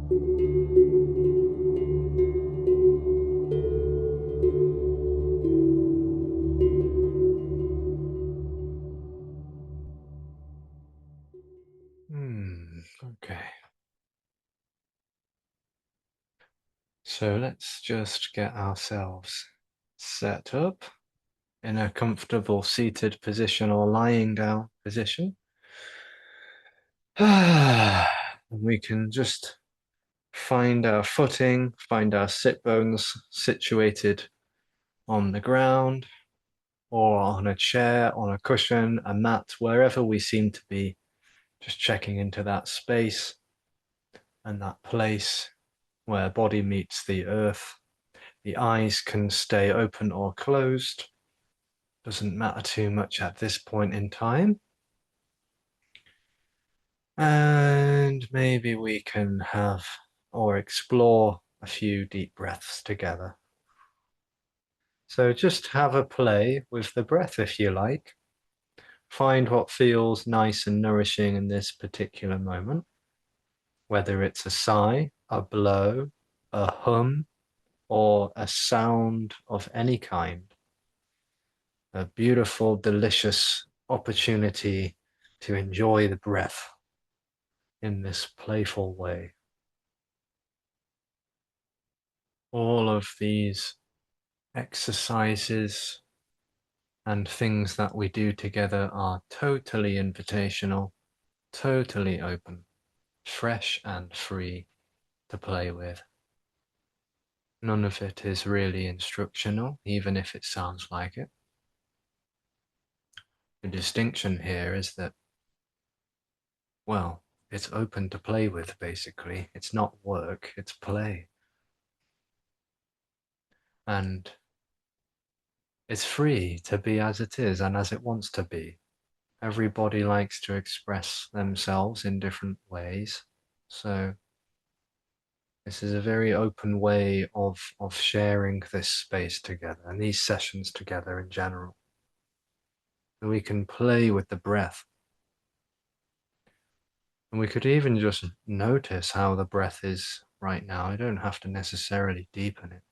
Okay. So let's just get ourselves set up in a comfortable seated position or lying down position. We can just find our footing, find our sit bones situated on the ground or on a chair, on a cushion, a mat, wherever we seem to be, just checking into that space and that place where body meets the earth. The eyes can stay open or closed. Doesn't matter too much at this point in time. And maybe we can have or explore a few deep breaths together. So just have a play with the breath if you like. Find what feels nice and nourishing in this particular moment, whether it's a sigh, a blow, a hum, or a sound of any kind. A beautiful, delicious opportunity to enjoy the breath in this playful way. All of these exercises and things that we do together are totally invitational, totally open, fresh and free to play with. None of it is really instructional, even if it sounds like it. The distinction here is that, well, it's open to play with, basically. It's not work, it's play. And it's free to be as it is and as it wants to be. Everybody likes to express themselves in different ways. So this is a very open way of sharing this space together and these sessions together in general. And we can play with the breath. And we could even just notice how the breath is right now. I don't have to necessarily deepen it.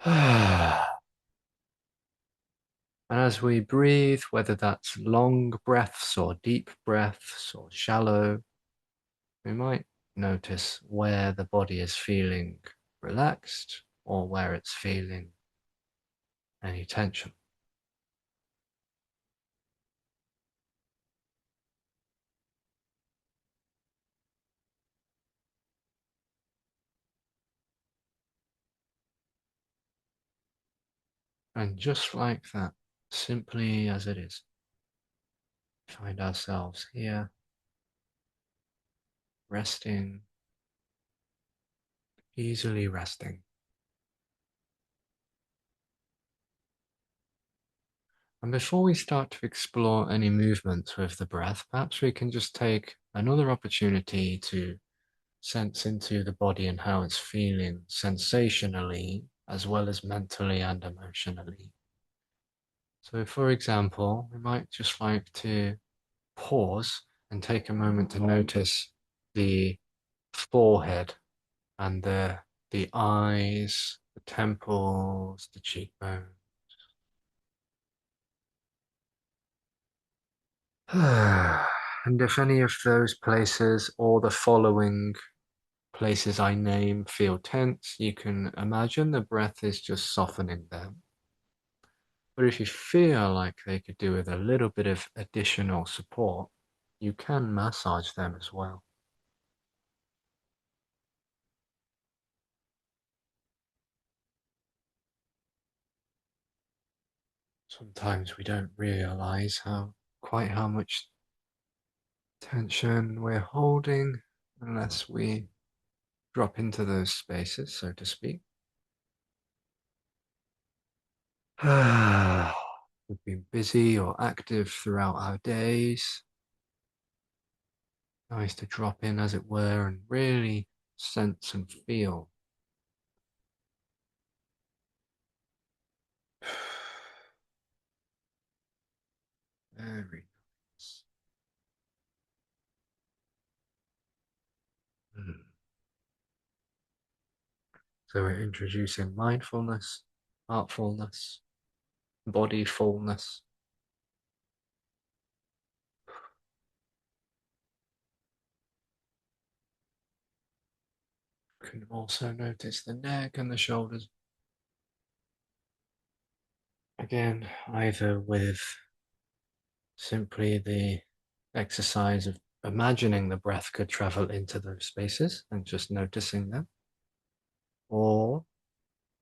And as we breathe, whether that's long breaths or deep breaths or shallow, we might notice where the body is feeling relaxed or where it's feeling any tension. And just like that, simply as it is, find ourselves here, resting, easily resting. And before we start to explore any movements with the breath, perhaps we can just take another opportunity to sense into the body and how it's feeling sensationally, as well as mentally and emotionally. So, for example, we might just like to pause and take a moment to notice the forehead and the eyes, the temples, the cheekbones. And if any of those places or the following places I name feel tense, you can imagine the breath is just softening them. But if you feel like they could do with a little bit of additional support, you can massage them as well. Sometimes we don't realize quite how much tension we're holding unless we drop into those spaces, so to speak. We've been busy or active throughout our days. Nice to drop in, as it were, and really sense and feel. Very nice. So we're introducing mindfulness, heartfulness, body fullness. You can also notice the neck and the shoulders. Again, either with simply the exercise of imagining the breath could travel into those spaces and just noticing them, or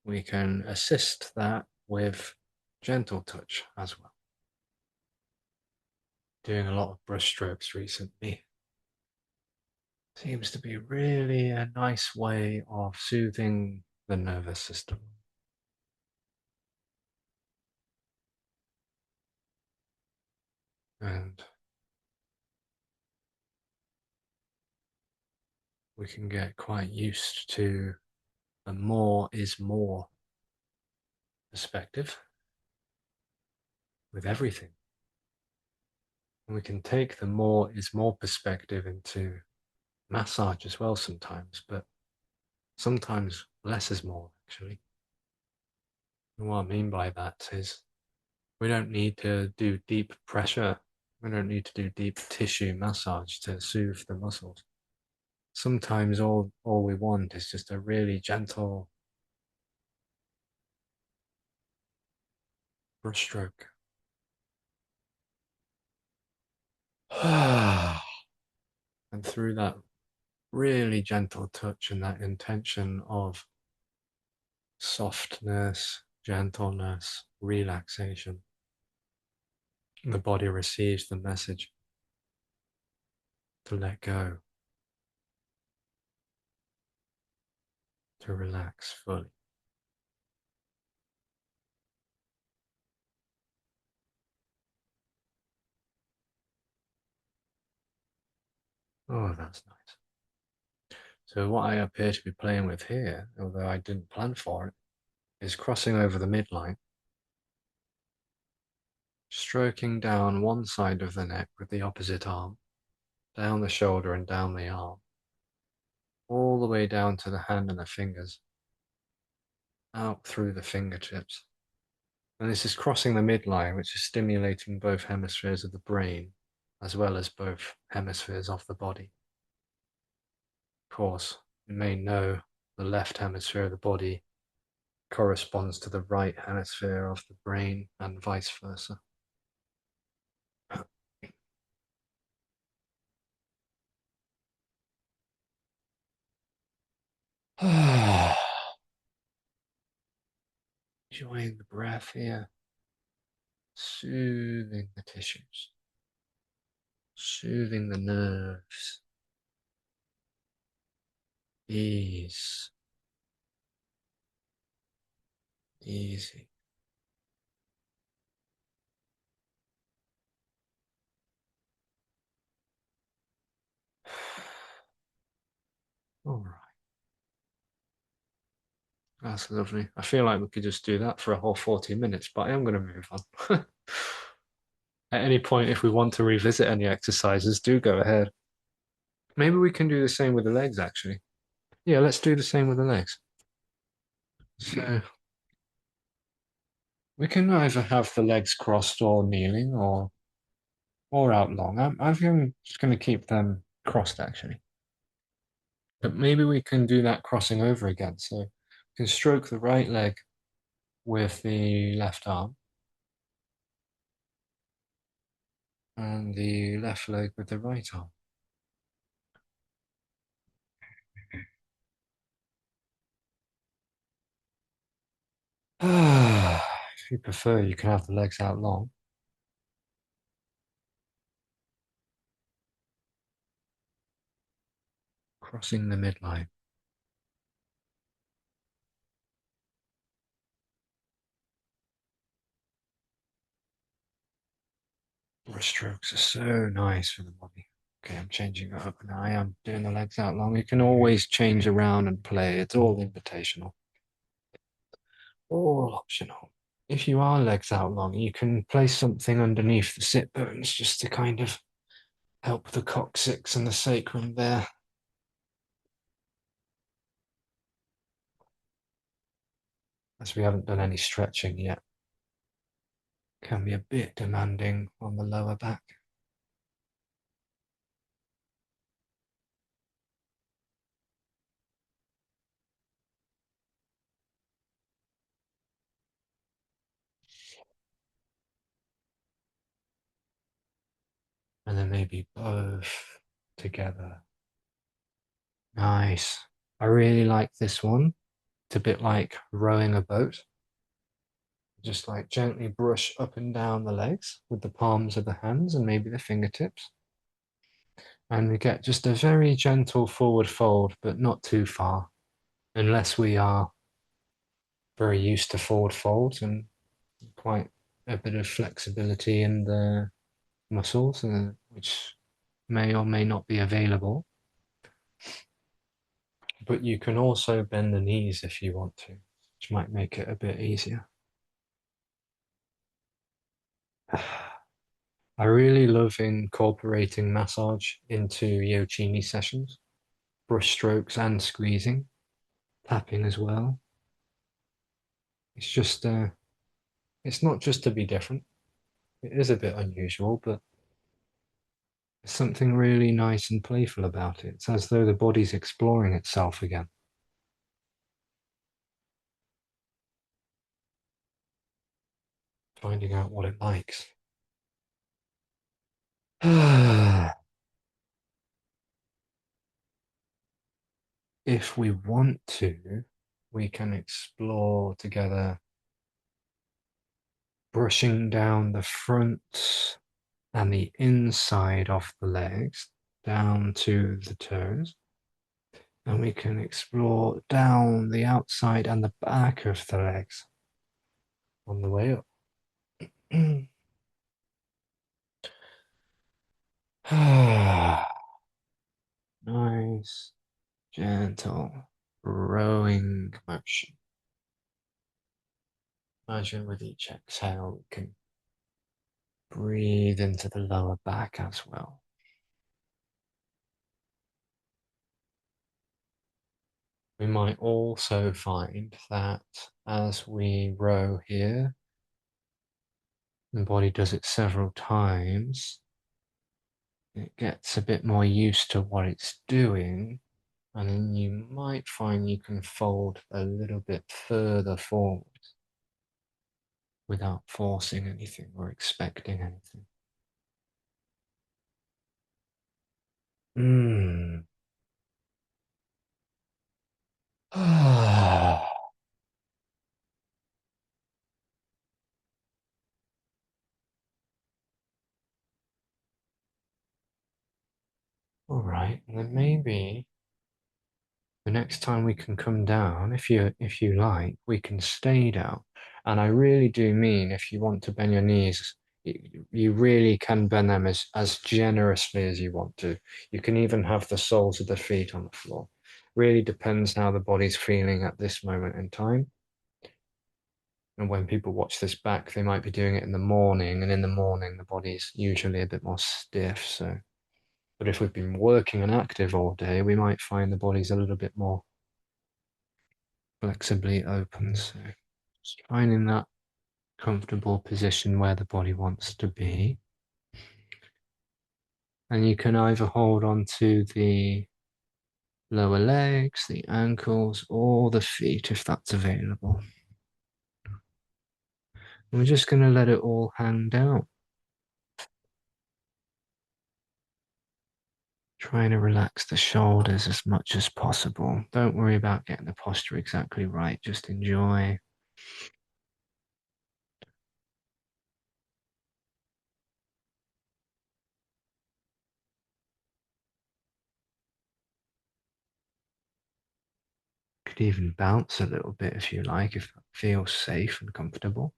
we can assist that with gentle touch as well. Doing a lot of brush strokes recently seems to be really a nice way of soothing the nervous system. And we can get quite used to the more is more perspective with everything. And we can take the more is more perspective into massage as well sometimes, but sometimes less is more actually. And what I mean by that is we don't need to do deep pressure. We don't need to do deep tissue massage to soothe the muscles. Sometimes all we want is just a really gentle brushstroke. And through that really gentle touch and that intention of softness, gentleness, relaxation, the body receives the message to let go, to relax fully. Oh, that's nice. So what I appear to be playing with here, although I didn't plan for it, is crossing over the midline, stroking down one side of the neck with the opposite arm, down the shoulder and down the arm, all the way down to the hand and the fingers, out through the fingertips. And this is crossing the midline, which is stimulating both hemispheres of the brain, as well as both hemispheres of the body. Of course, you may know the left hemisphere of the body corresponds to the right hemisphere of the brain and vice versa. Enjoying the breath here, soothing the tissues, soothing the nerves, ease, easy. All right, that's lovely. I feel like we could just do that for a whole 40 minutes, but I am going to move on. At any point, if we want to revisit any exercises, do go ahead. Maybe we can do the same with the legs, actually. Yeah, let's do the same with the legs. So we can either have the legs crossed or kneeling or out long. I'm just going to keep them crossed, actually. But maybe we can do that crossing over again. So we can stroke the right leg with the left arm and the left leg with the right arm. If you prefer, you can have the legs out long. Crossing the midline. Brush strokes are so nice for the body. Okay, I'm changing it up now. I am doing the legs out long. You can always change around and play. It's all invitational, all optional. If you are legs out long, you can place something underneath the sit bones just to kind of help the coccyx and the sacrum there. as we haven't done any stretching yet. Can be a bit demanding on the lower back. And then maybe both together. Nice. I really like this one. It's a bit like rowing a boat. Just like gently brush up and down the legs with the palms of the hands and maybe the fingertips. And we get just a very gentle forward fold, but not too far, unless we are very used to forward folds and quite a bit of flexibility in the muscles, which may or may not be available. But you can also bend the knees if you want to, which might make it a bit easier. I really love incorporating massage into YoQini sessions, brush strokes and squeezing, tapping as well. It's just, it's not just to be different. It is a bit unusual, but there's something really nice and playful about it. It's as though the body's exploring itself again, finding out what it likes. If we want to, we can explore together, brushing down the front and the inside of the legs down to the toes. And we can explore down the outside and the back of the legs on the way up. Nice, gentle, rowing motion. Imagine with each exhale, we can breathe into the lower back as well. We might also find that as we row here, the body does it several times, it gets a bit more used to what it's doing, and then you might find you can fold a little bit further forward without forcing anything or expecting anything. Mm. Ah. All right, and then maybe the next time we can come down, if you like, we can stay down. And I really do mean if you want to bend your knees, you really can bend them as generously as you want to. You can even have the soles of the feet on the floor. Really depends how the body's feeling at this moment in time. And when people watch this back, they might be doing it in the morning, and in the morning the body's usually a bit more stiff. So, but if we've been working and active all day, we might find the body's a little bit more flexibly open. So just finding that comfortable position where the body wants to be. And you can either hold on to the lower legs, the ankles, or the feet if that's available. And we're just going to let it all hang down. Trying to relax the shoulders as much as possible. Don't worry about getting the posture exactly right. Just enjoy. Could even bounce a little bit if you like, if that feels safe and comfortable.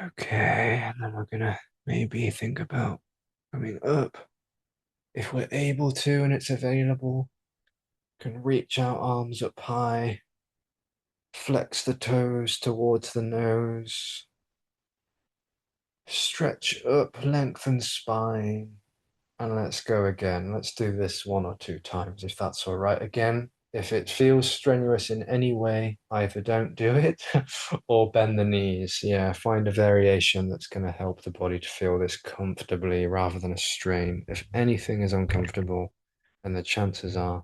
Okay, and then we're gonna maybe think about coming up. If we're able to and it's available, can reach our arms up high, flex the toes towards the nose, Stretch up, lengthen spine. And let's go again. Let's do this one or two times if that's all right. Again, if it feels strenuous in any way, either don't do it or bend the knees. Yeah, find a variation that's going to help the body to feel this comfortably rather than a strain. If anything is uncomfortable, then the chances are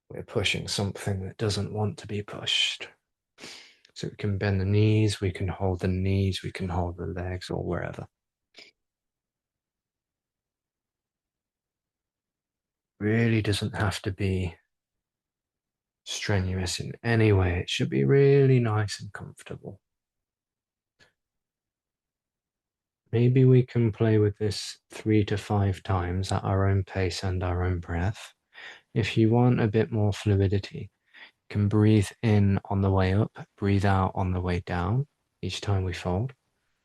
we're pushing something that doesn't want to be pushed. So we can bend the knees, we can hold the knees, we can hold the legs or wherever. Really doesn't have to be strenuous in any way. It should be really nice and comfortable. Maybe we can play with this 3 to 5 times at our own pace and our own breath. If you want a bit more fluidity, you can breathe in on the way up, breathe out on the way down each time we fold,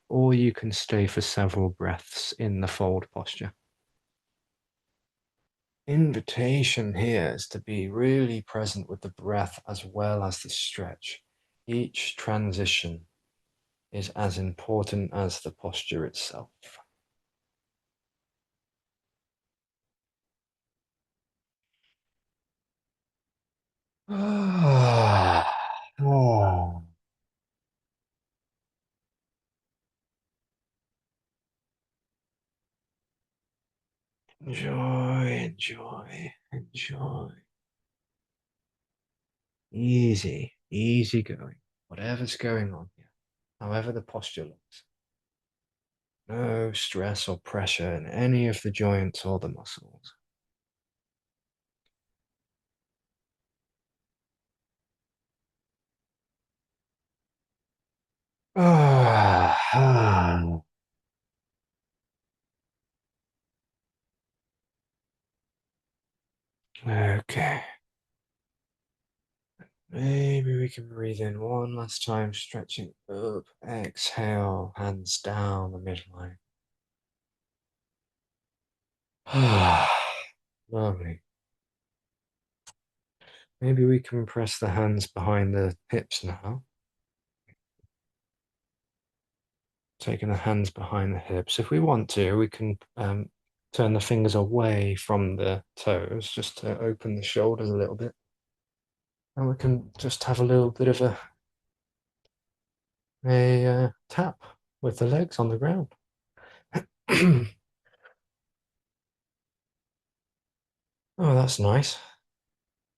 or you can stay for several breaths in the fold posture. Invitation here is to be really present with the breath as well as the stretch. Each transition is as important as the posture itself. Oh. Enjoy, enjoy, enjoy. Easy, easy going. Whatever's going on here, however the posture looks. No stress or pressure in any of the joints or the muscles. Ah. Okay. Maybe we can breathe in one last time, stretching up. Exhale, hands down the midline. Lovely. Maybe we can press the hands behind the hips now. Taking the hands behind the hips. If we want to, we can turn the fingers away from the toes just to open the shoulders a little bit. And we can just have a little bit of a tap with the legs on the ground. Oh, that's nice.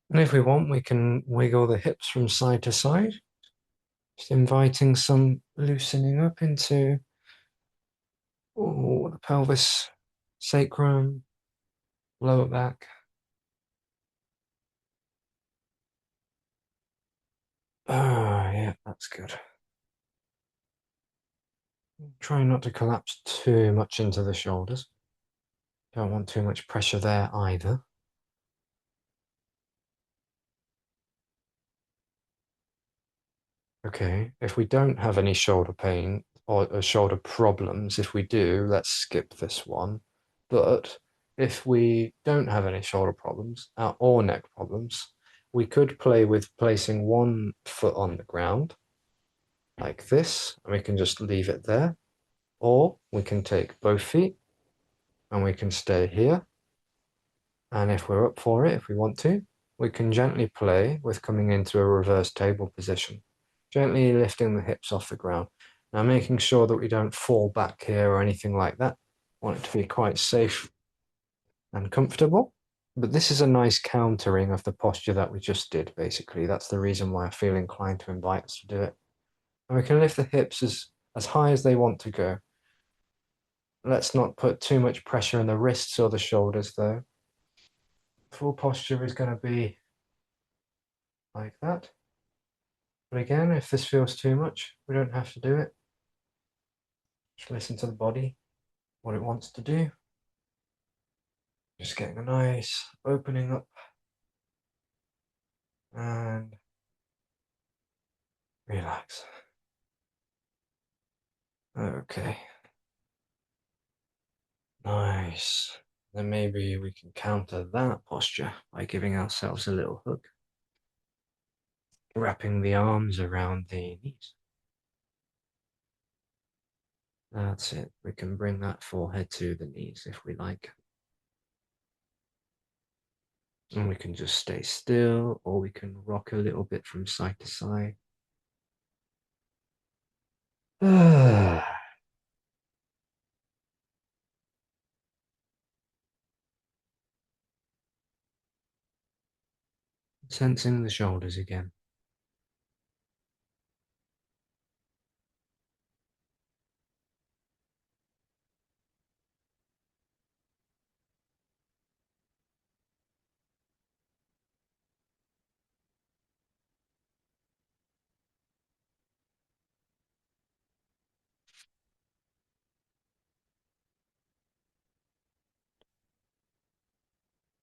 And if we want, we can wiggle the hips from side to side, just inviting some loosening up into the pelvis, sacrum, lower back. Ah, yeah, that's good. Try not to collapse too much into the shoulders. Don't want too much pressure there either. Okay, if we don't have any shoulder pain or shoulder problems, if we do, let's skip this one. But if we don't have any shoulder problems or neck problems, we could play with placing one foot on the ground like this, and we can just leave it there. Or we can take both feet and we can stay here. And if we're up for it, if we want to, we can gently play with coming into a reverse table position, gently lifting the hips off the ground. Now, making sure that we don't fall back here or anything like that. I want it to be quite safe and comfortable. But this is a nice countering of the posture that we just did, basically. That's the reason why I feel inclined to invite us to do it. And we can lift the hips as high as they want to go. Let's not put too much pressure on the wrists or the shoulders, though. Full posture is going to be like that. But again, if this feels too much, we don't have to do it. Just listen to the body, what it wants to do. Just getting a nice opening up and relax. Okay, nice. Then maybe we can counter that posture by giving ourselves a little hug, wrapping the arms around the knees. That's it. We can bring that forehead to the knees if we like. And we can just stay still, or we can rock a little bit from side to side. Sensing the shoulders again.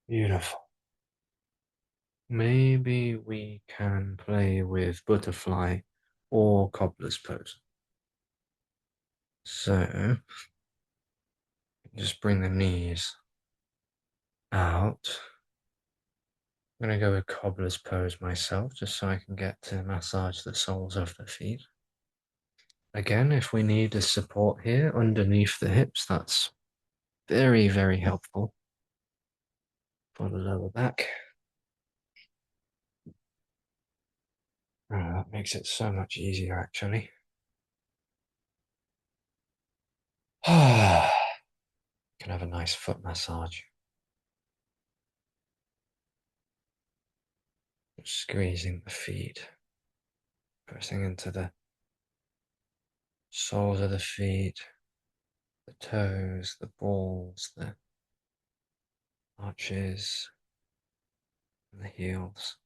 Beautiful. Maybe we can play with butterfly or cobbler's pose. So just bring the knees out. I'm going to go with cobbler's pose myself, just so I can get to massage the soles of the feet. Again, if we need a support here underneath the hips, that's very, very helpful for the lower back. Oh, that makes it so much easier, actually. Can have a nice foot massage. Squeezing the feet, pressing into the soles of the feet, the toes, the balls, the arches, and the heels.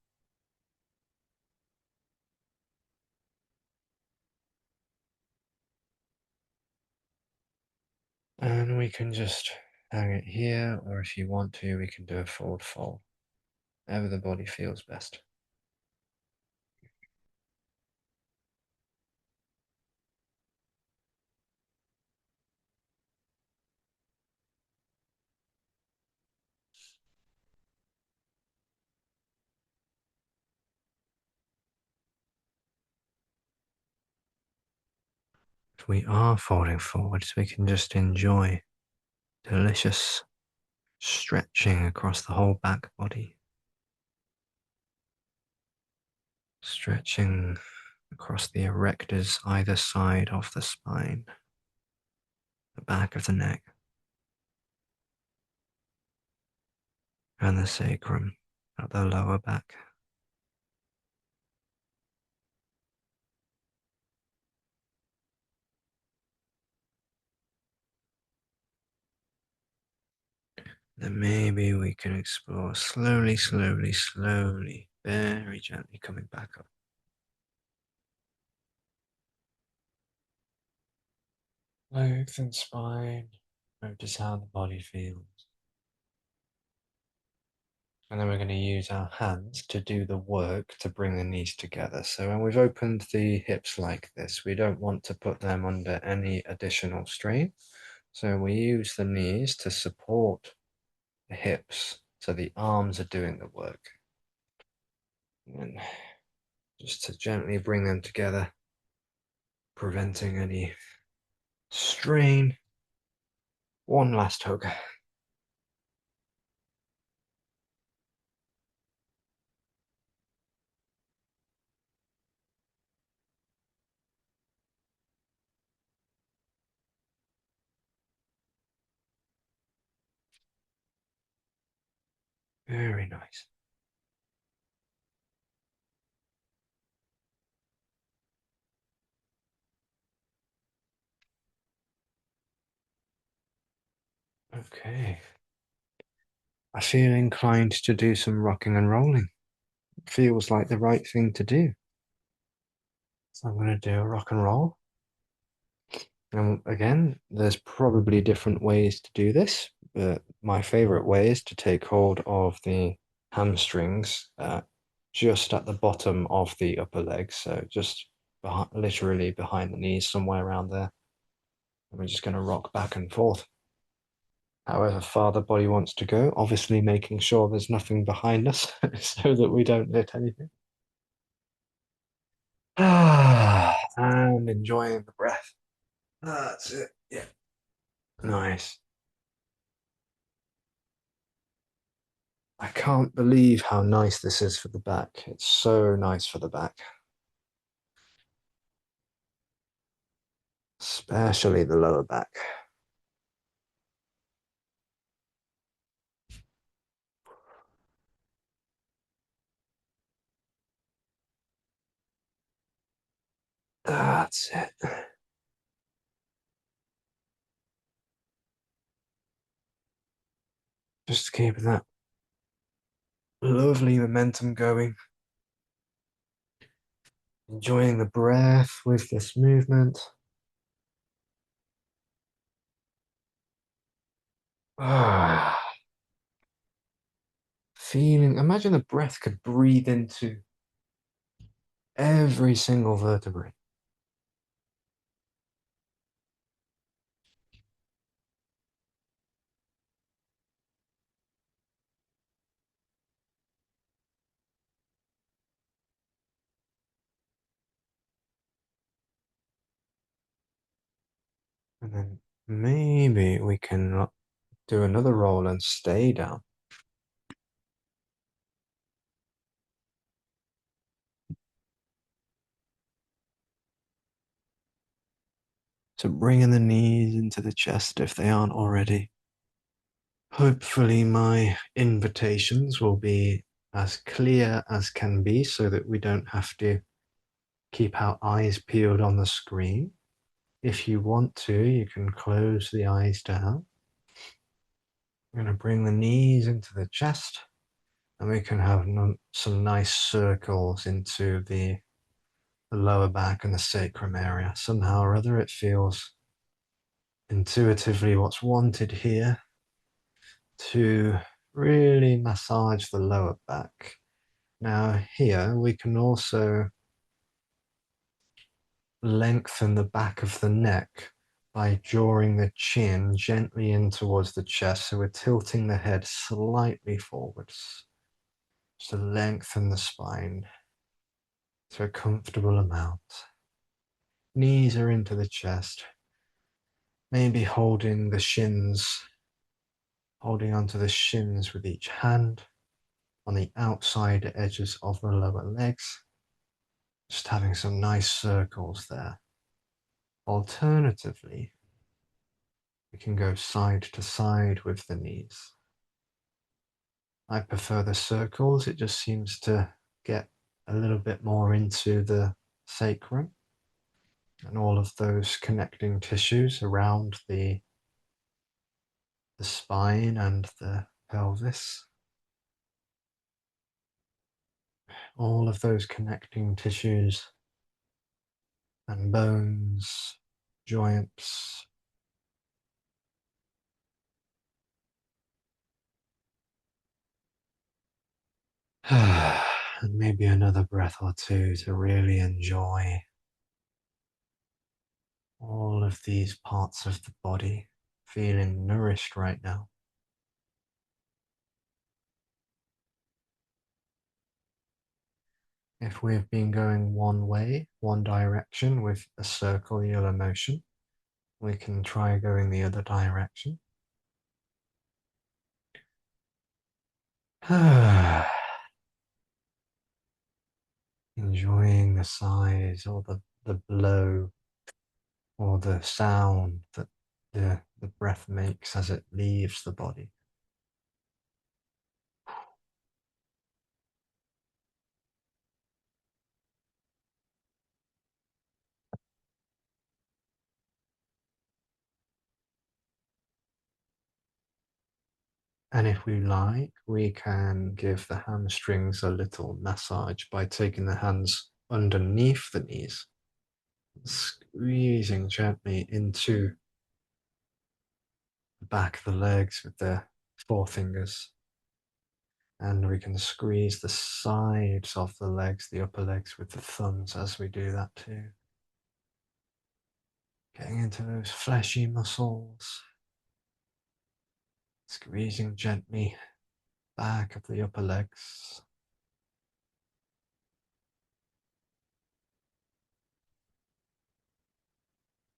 And we can just hang it here, or if you want to, we can do a forward fold, however the body feels best. If we are folding forwards, we can just enjoy delicious stretching across the whole back body, stretching across the erectors either side of the spine, the back of the neck, and the sacrum at the lower back. Then maybe we can explore slowly, slowly, slowly, very gently coming back up. Lengthen spine, notice how the body feels. And then we're going to use our hands to do the work to bring the knees together. So when we've opened the hips like this, we don't want to put them under any additional strain. So we use the knees to support the hips. So the arms are doing the work. And just to gently bring them together, preventing any strain. One last hug. Very nice. Okay. I feel inclined to do some rocking and rolling. It feels like the right thing to do. So I'm going to do a rock and roll. And again, there's probably different ways to do this, but my favorite way is to take hold of the hamstrings just at the bottom of the upper leg. So just behind, literally behind the knees, somewhere around there. And we're just going to rock back and forth. However far the body wants to go, obviously making sure there's nothing behind us so that we don't hit anything. And enjoying the breath. That's it. Yeah. Nice. I can't believe how nice this is for the back. It's so nice for the back, especially the lower back. That's it. Just keeping that lovely momentum going. Enjoying the breath with this movement. Ah, feeling, imagine the breath could breathe into every single vertebrae. And then maybe we can do another roll and stay down. So bringing the knees into the chest if they aren't already. Hopefully, my invitations will be as clear as can be so that we don't have to keep our eyes peeled on the screen. If you want to, you can close the eyes down. I'm going to bring the knees into the chest and we can have some nice circles into the lower back and the sacrum area. Somehow or other, it feels intuitively what's wanted here to really massage the lower back. Now, here we can also lengthen the back of the neck by drawing the chin gently in towards the chest. So we're tilting the head slightly forwards to lengthen the spine to a comfortable amount. Knees are into the chest, maybe holding the shins, holding onto the shins with each hand on the outside edges of the lower legs, just having some nice circles there. Alternatively, we can go side to side with the knees. I prefer the circles, it just seems to get a little bit more into the sacrum and all of those connecting tissues around the spine and the pelvis. All of those connecting tissues and bones, joints. And maybe another breath or two to really enjoy all of these parts of the body feeling nourished right now. If we've been going one way, one direction with a circular motion, we can try going the other direction. Enjoying the size or the blow or the sound that the breath makes as it leaves the body. And if we like, we can give the hamstrings a little massage by taking the hands underneath the knees, squeezing gently into the back of the legs with the forefingers. And we can squeeze the sides of the legs, the upper legs, with the thumbs as we do that too. Getting into those fleshy muscles, squeezing gently back of the upper legs.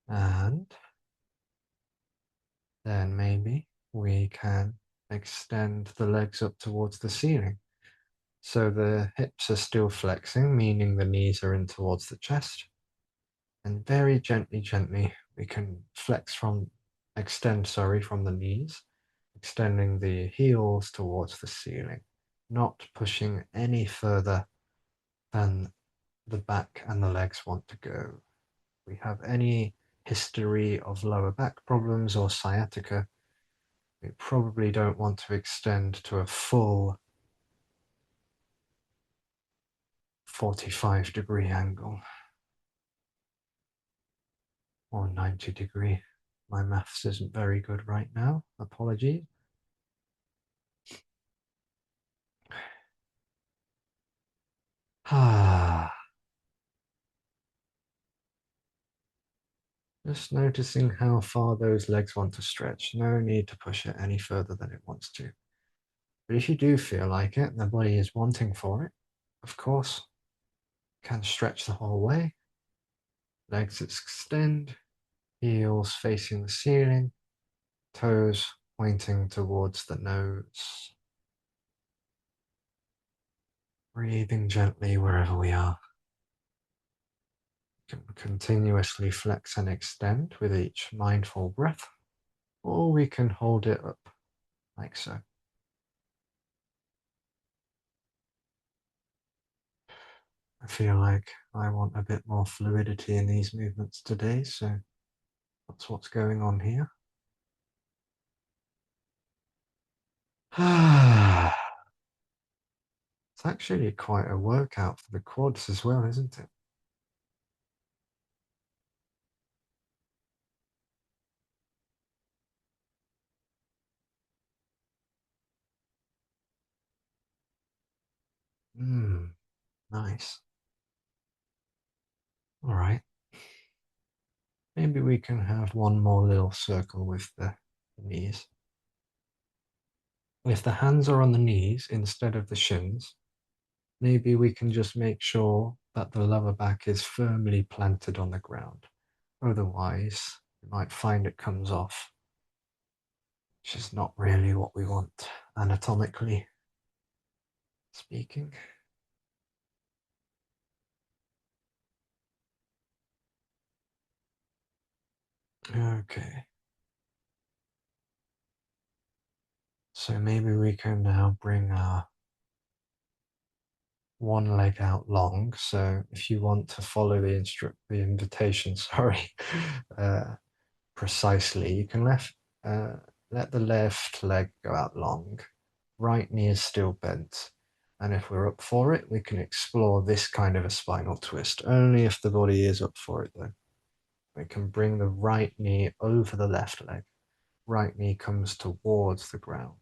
And then maybe we can extend the legs up towards the ceiling. So the hips are still flexing, meaning the knees are in towards the chest. And very gently, gently, we can extend, sorry, from the knees, extending the heels towards the ceiling, not pushing any further than the back and the legs want to go. We have any history of lower back problems or sciatica, we probably don't want to extend to a full 45-degree angle or 90-degree. My maths isn't very good right now. Apologies. Ah, just noticing how far those legs want to stretch. No need to push it any further than it wants to. But if you do feel like it, the body is wanting for it, of course, can stretch the whole way. Legs extend, heels facing the ceiling, toes pointing towards the nose. Breathing gently wherever we are. You can continuously flex and extend with each mindful breath, or we can hold it up like so. I feel like I want a bit more fluidity in these movements today, so that's what's going on here. It's actually quite a workout for the quads as well, isn't it? Nice. All right. Maybe we can have one more little circle with the knees. If the hands are on the knees instead of the shins, maybe we can just make sure that the lower back is firmly planted on the ground. Otherwise, you might find it comes off, which is not really what we want anatomically speaking. Okay. So maybe we can now bring our one leg out long. So if you want to follow the invitation, sorry, precisely, you can let the left leg go out long. Right knee is still bent. And if we're up for it, we can explore this kind of a spinal twist, only if the body is up for it though. We can bring the right knee over the left leg. Right knee comes towards the ground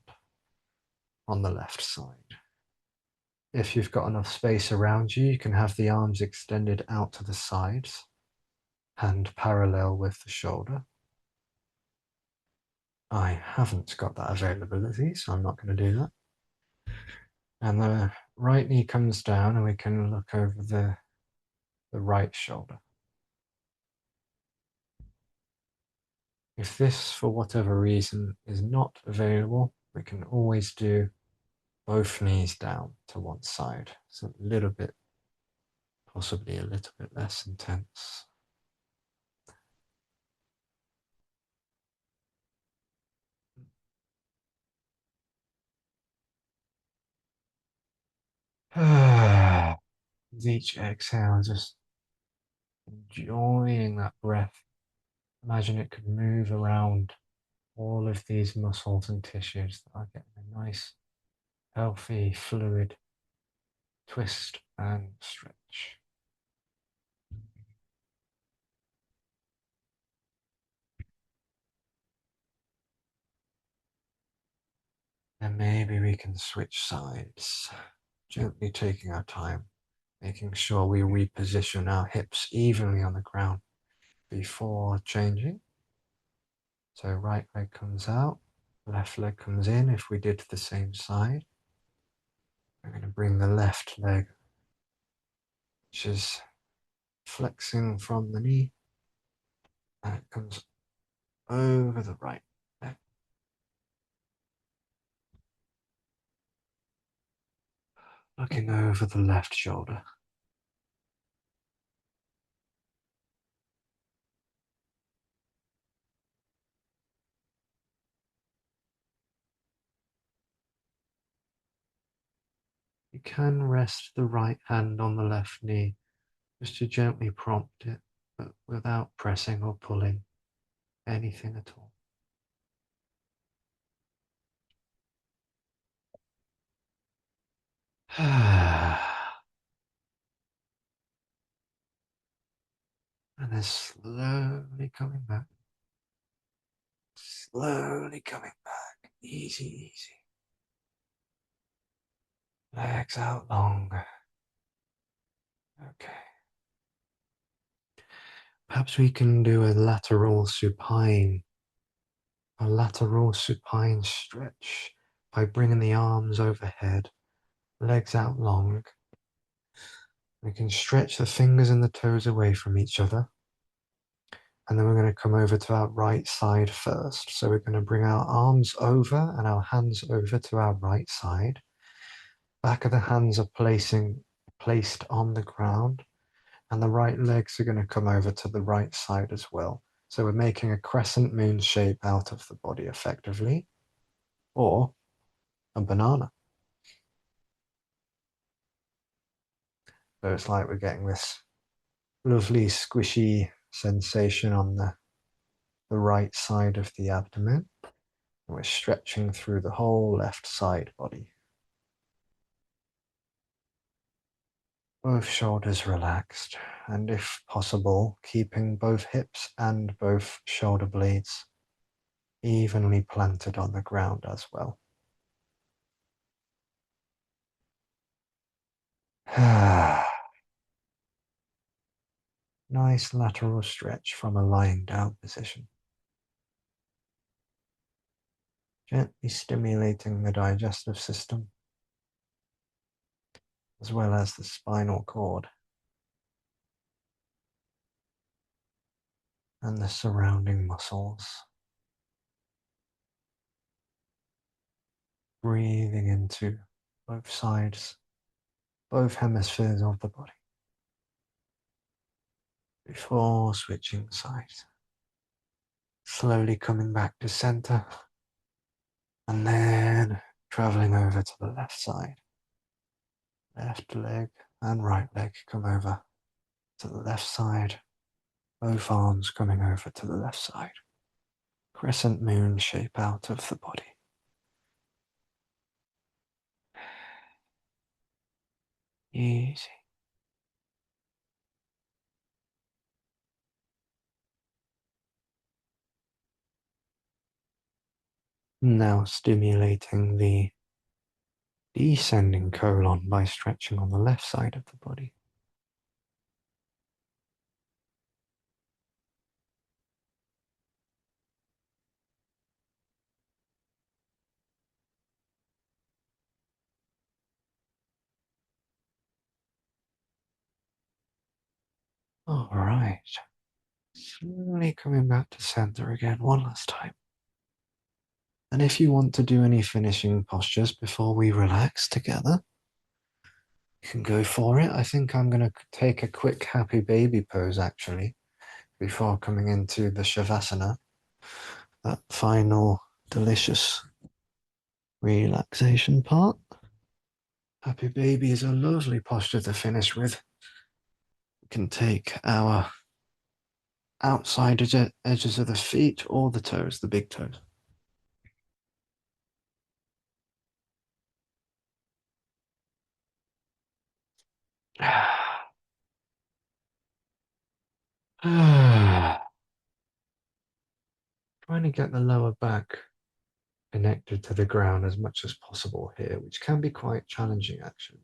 on the left side. If you've got enough space around you, you can have the arms extended out to the sides, hand parallel with the shoulder. I haven't got that availability, so I'm not going to do that. And the right knee comes down and we can look over the right shoulder. If this, for whatever reason, is not available, we can always do both knees down to one side. It's a little bit, possibly a little bit less intense. With each exhale, just enjoying that breath. Imagine it could move around all of these muscles and tissues that are getting a nice, healthy, fluid twist and stretch. And maybe we can switch sides, gently taking our time, making sure we reposition our hips evenly on the ground before changing. So right leg comes out, left leg comes in. If we did the same side, we're going to bring the left leg, which is flexing from the knee, And it comes over the right leg, looking over the left shoulder. You can rest the right hand on the left knee just to gently prompt it, but without pressing or pulling anything at all. And then slowly coming back, slowly coming back, easy, easy. Legs out long. Okay. Perhaps we can do a lateral supine stretch by bringing the arms overhead, legs out long. We can stretch the fingers and the toes away from each other. And then we're going to come over to our right side first. So we're going to bring our arms over and our hands over to our right side. Back of the hands are placed on the ground, and the right legs are going to come over to the right side as well. So we're making a crescent moon shape out of the body effectively, or a banana. So it's like we're getting this lovely squishy sensation on the right side of the abdomen. And we're stretching through the whole left side body. Both shoulders relaxed, and if possible, keeping both hips and both shoulder blades evenly planted on the ground as well. Nice lateral stretch from a lying down position. Gently stimulating the digestive system, as well as the spinal cord and the surrounding muscles. Breathing into both sides, both hemispheres of the body before switching sides. Slowly coming back to center and then traveling over to the left side. Left leg and right leg come over to the left side. Both arms coming over to the left side. Crescent moon shape out of the body. Easy. Now stimulating the descending colon by stretching on the left side of the body. All right. Slowly coming back to center again one last time. And if you want to do any finishing postures before we relax together, you can go for it. I think I'm going to take a quick happy baby pose actually before coming into the Shavasana, that final delicious relaxation part. Happy baby is a lovely posture to finish with. We can take our outside edges of the feet or the toes, the big toes. Trying to get the lower back connected to the ground as much as possible here, which can be quite challenging actually.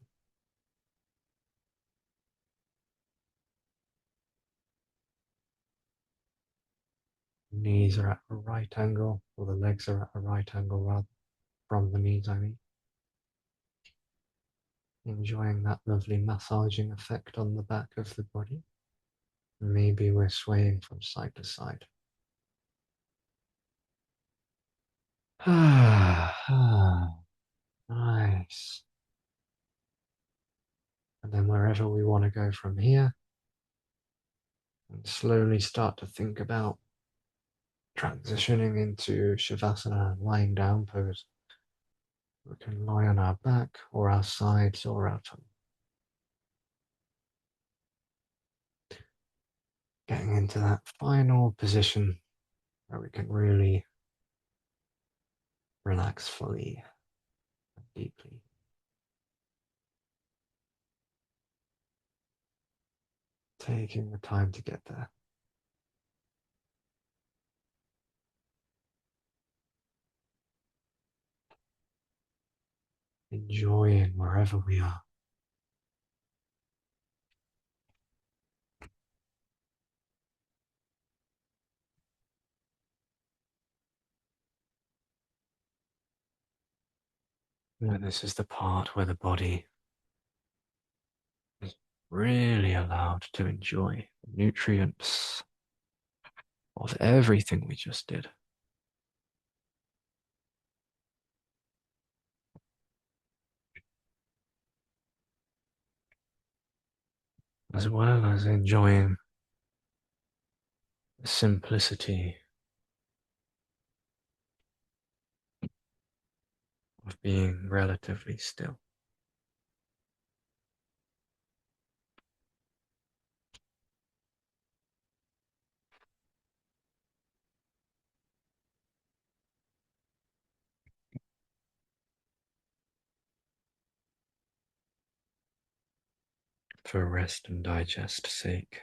Knees are at a right angle, or the legs are at a right angle rather from the knees, I mean. Enjoying that lovely massaging effect on the back of the body. Maybe we're swaying from side to side. Nice. And then wherever we want to go from here, and slowly start to think about transitioning into Shavasana, lying down pose. We can lie on our back or our sides or our tongue. Getting into that final position where we can really relax fully and deeply. Taking the time to get there. Enjoying wherever we are. And this is the part where the body is really allowed to enjoy the nutrients of everything we just did. As well as enjoying the simplicity of being relatively still. For rest and digest sake.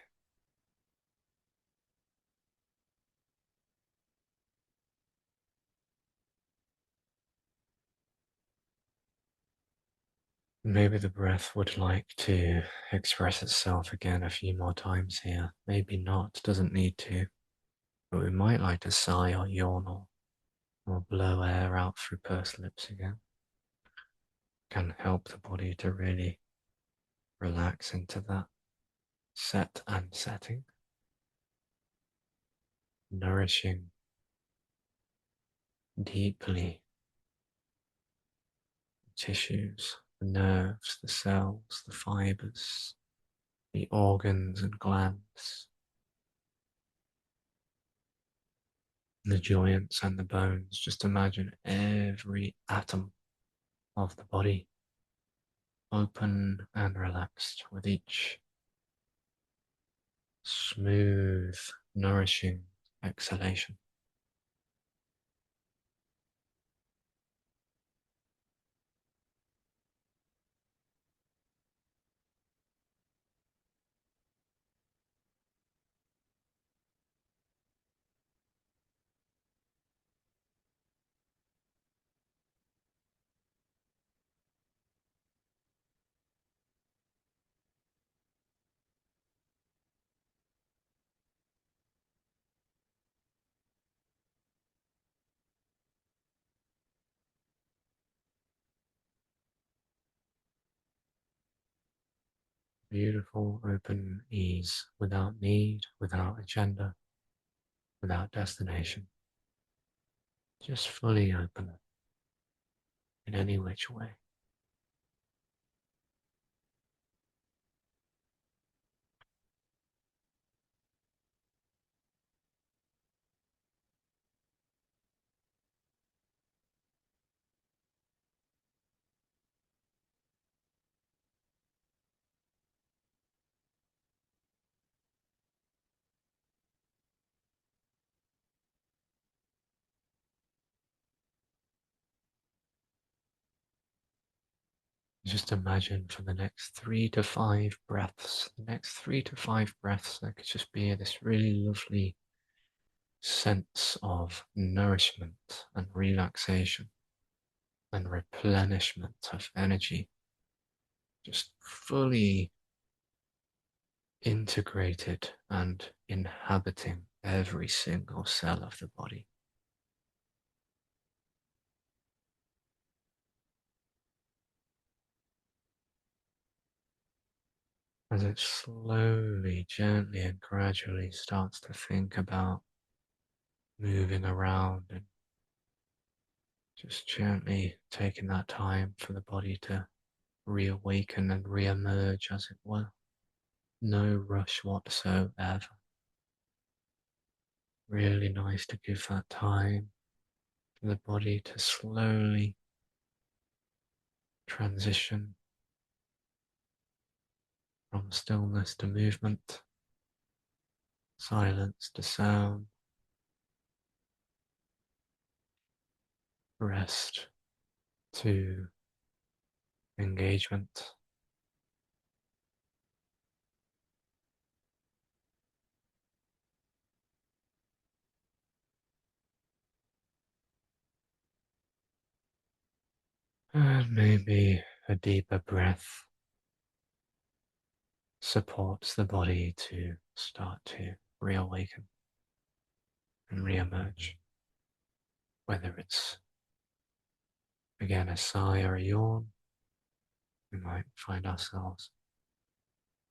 Maybe the breath would like to express itself again a few more times here. Maybe not, doesn't need to. But we might like to sigh or yawn or blow air out through pursed lips again. Can help the body to really relax into that set and setting. Nourishing deeply the tissues, the nerves, the cells, the fibers, the organs and glands, the joints and the bones. Just imagine every atom of the body open and relaxed with each smooth, nourishing exhalation. Beautiful, open ease, without need, without agenda, without destination. Just fully open in any which way. Just imagine for the next 3 to 5 breaths, there could just be this really lovely sense of nourishment and relaxation and replenishment of energy, just fully integrated and inhabiting every single cell of the body. as it slowly, gently, and gradually starts to think about moving around and just gently taking that time for the body to reawaken and re-emerge, as it were. No rush whatsoever. Really nice to give that time for the body to slowly transition from stillness to movement, silence to sound, rest to engagement. And maybe a deeper breath supports the body to start to reawaken and reemerge. Whether it's again a sigh or a yawn, we might find ourselves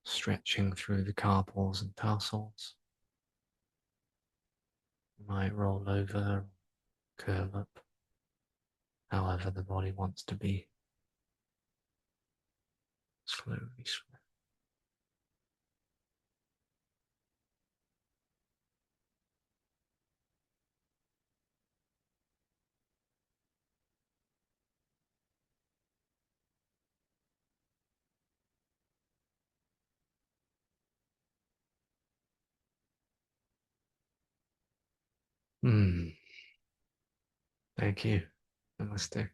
stretching through the carpals and tarsals. We might roll over, curl up, however the body wants to be. Slowly, slowly. Thank you. Namaste.